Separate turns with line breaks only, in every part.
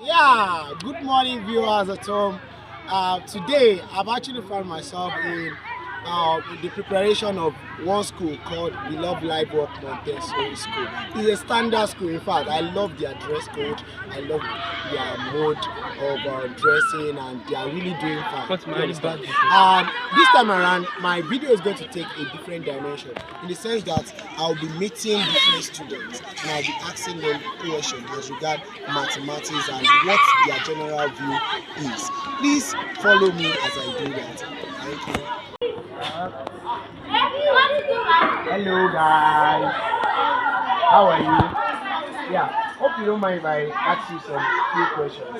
Yeah, good morning, viewers at home. Today, I've actually found myself in the preparation of one school called the Love Life Work Montessori School. It's a standard school. In fact, I love their dress code. I love their mode of dressing, and they are really doing fine. You understand? This time around, my video is going to take a different dimension in the sense that I'll be meeting different students and I'll be asking them questions as regard mathematics and what their general view is. Please follow me as I do that. Thank you. Hello guys, how are you? Yeah, hope you don't mind if I ask you some few questions.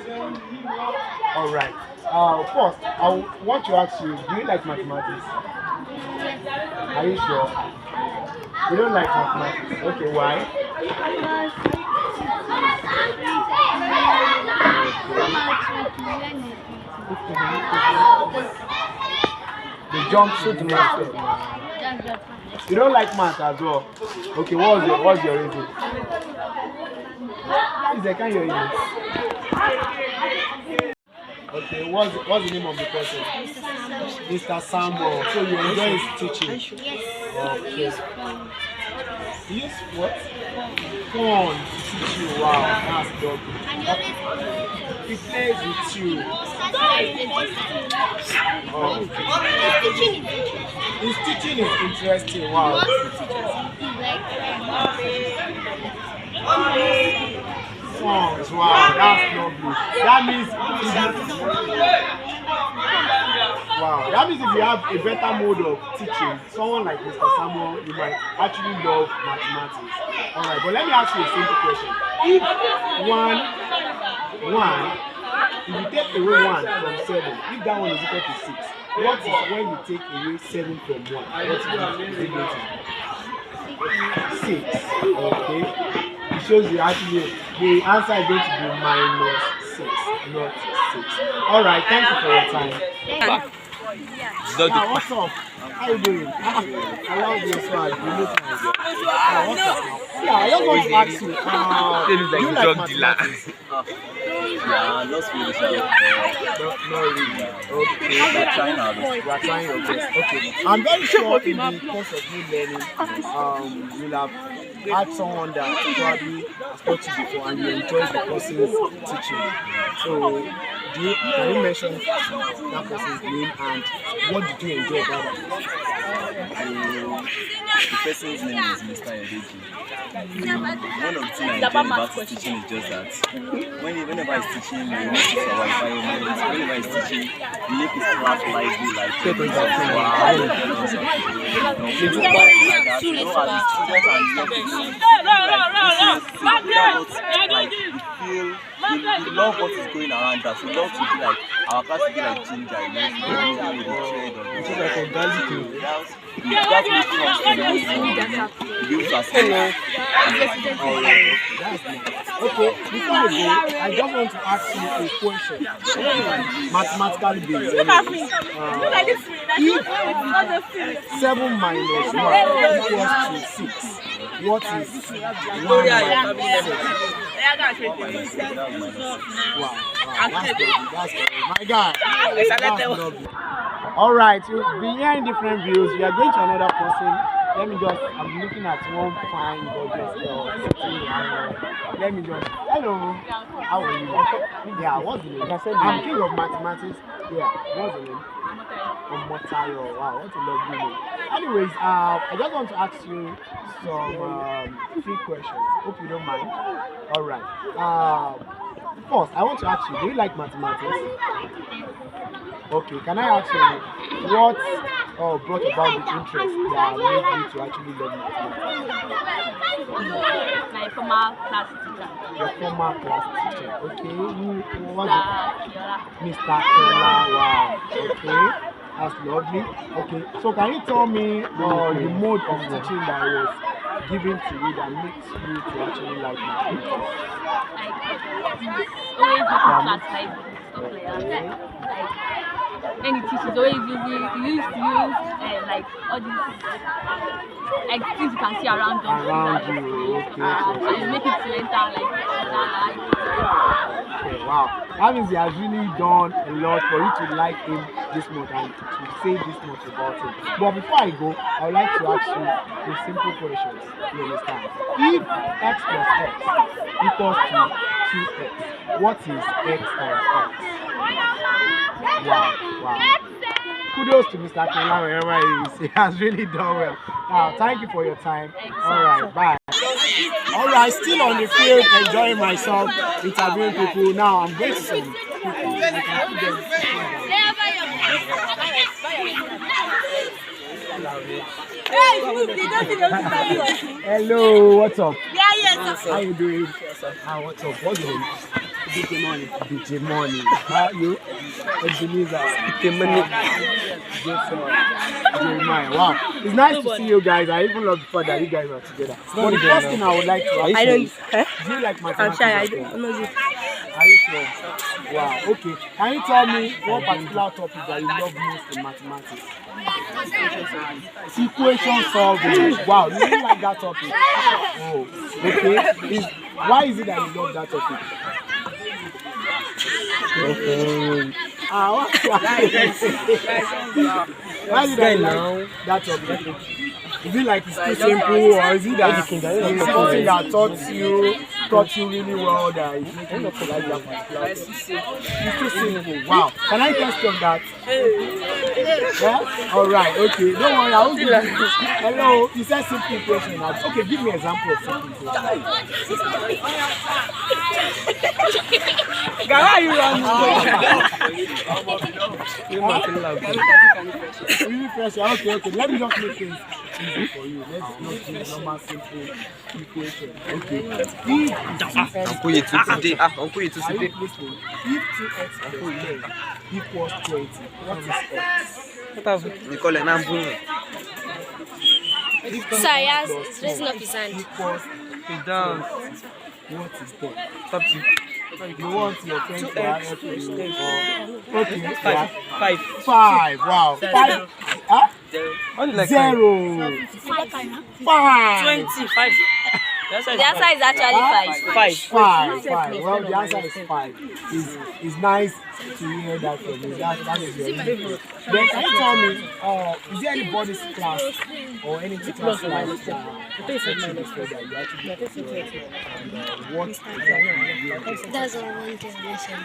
Alright, first I want to ask you, do you like mathematics? Are you sure? You don't like mathematics? Okay, why? The jump shoot math. You don't like math as well. Okay, what's your reason? Please, I can't hear you. Okay, what's the name of the person? Mr. Samuel. So you enjoy his teaching? Okay. Yes, what? Fun to teach you. Wow, that's dope. He plays with you. Oh. His teaching is interesting. Wow. Songs, wow, that's lovely. That means if you have a better mode of teaching, someone like Mr. Samuel, you might actually love mathematics. Alright, but let me ask you a simple question. If you take away 1 from 7, if that one is equal to 6, what is when you take away 7 from 1? What is it going to be? 6. Okay. It shows you actually the answer is going to be -6, not 6. Alright, thank you for your time. What's up? How you doing? I love your swag. You look nice. What's up? Yeah, I just want to ask you. Do you like mathematics?
Yeah, lost feelings.
No, really. Okay.
We're trying our best.
We are trying your best. Okay. I'm very sure in the course of you learning, you'll have had someone that probably has taught you before and you enjoy the person's teaching. So, can you mention that person's name and what did you enjoy about that?
The person's name is Mr. Edeji. One of the things I enjoy about his teaching is just that whenever he's teaching, he makes it our environment. Whenever he's teaching, he makes his class lively, like people wow. As the students and young people, we love what is going around us. We love to be like our class to be like ginger, with the trade of it. Like organically. That makes us to be able to assess.
Okay, before we go, I just want to ask you a question. Mathematically based. If 7 minus 1 equals to 6, what is 1 minus 6? Wow, that's good. My God, that's lovely. Alright, you'll be hearing different views. We are going to another person. I'm looking at one fine gorgeous girl sitting behind her. Hello, how are you? Yeah, what's the name? I'm king of mathematics. Yeah, what's the name? Omotayo. Wow, what a lovely name. Anyways, I just want to ask you some few questions. Hope you don't mind. Alright. First, I want to ask you, do you like mathematics? Okay, can I ask you what brought about the interest that made you to actually love mathematics?
My former class teacher.
Your former class teacher. Okay, who was it? Mr. Kola. Wow. Okay, that's lovely. Okay, so can you tell me the mode of teaching that was given to you that makes you to actually like mathematics?
Always have class like stuff like that. when he teaches, always he used to use like all these like things you can see around us.
Around you, okay.
And you make it to enter like that.
Okay, wow. That means he has really done a lot for you to like him this month and to say this much about him. But before I go, I would like to ask you a simple question. You understand? If x plus x equals to 2x, what is x times x? Wow. Kudos to Mr. Kela wherever he is. He has really done well. Thank you for your time. Alright, bye. Alright, still on the field, enjoying myself, interviewing people. Now I'm going to some people. Hello, what's up? How you doing? What's up? What's your name? DJ Money. How are you? Ebenezer. Jeremiah. Wow. It's nice to see you guys. I even love the fact that you guys are together. But the first thing I would like to ask you is, do you like mathematics?
I'm shy. I don't know.
Are you sure? Wow. Okay. Can you tell me what particular topic that you love most in mathematics? Equation solving. Wow. You really like that topic? Oh. Okay. Why is it that you love that topic? Why did I like that topic? Is it like it's too simple, or is it that it's something that taught you really well that it's making you like that particular? It's too simple. Wow. Can I test on that? Yeah? Alright, okay. Don't worry, I will give you. Hello, you said simple equation. Okay, give me an example of simple equation. Why are you running? Really pressure. Okay. Let me just make things easy for you. Let's not do normal simple equation. Okay. If 2x plus 10 equals 20, what is x?
Sorry, he's raising up his hand.
Equals what is 10? You want your friend to help you? Okay. 5. Wow. 5. Huh? 0. 5.
25. The answer is actually 5.
5. Well, the answer is 5. It's nice to hear that from you. That is your name. Then can you tell me, is there anybody's class or any class that you actually what exactly?
That's all one generation.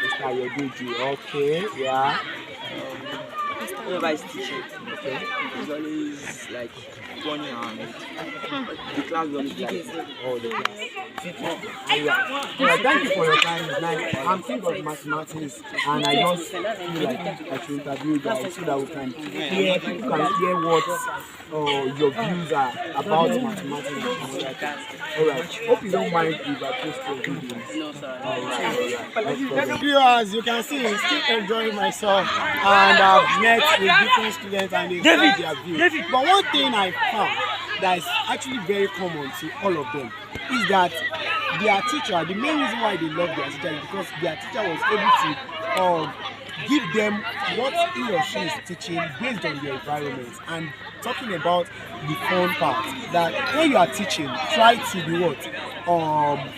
Mr. Yoduji, okay, yeah.
Whenever I teach it, it's always like funny and the class is always like,
the class. Yeah, thank you for your time. It's nice. I'm thinking of mathematics, and I just feel like I should interview you guys so that we can hear what your views are about mathematics and things like that. Alright, hope you don't mind if I post your videos.
No, sir.
Alright. Viewers, you can see I'm still enjoying myself, and I've met with different students and they share their views. But one thing I found that is actually very common to all of them is that their teacher, the main reason why they love their teacher is because their teacher was able to give them what he or she is teaching based on their environment. And talking about the fun part, that when you are teaching, try to be what?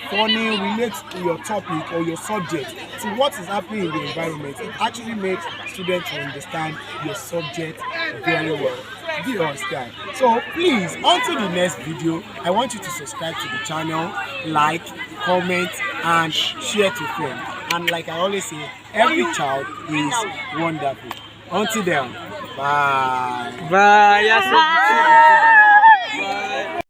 Funny, relate to your topic or your subject to what is happening in the environment. It actually makes students understand your subject very well. Do you understand? So please, on to the next video. I want you to subscribe to the channel, like, comment, and share to friends. And like I always say, every child is wonderful. Until then, bye.
Bye.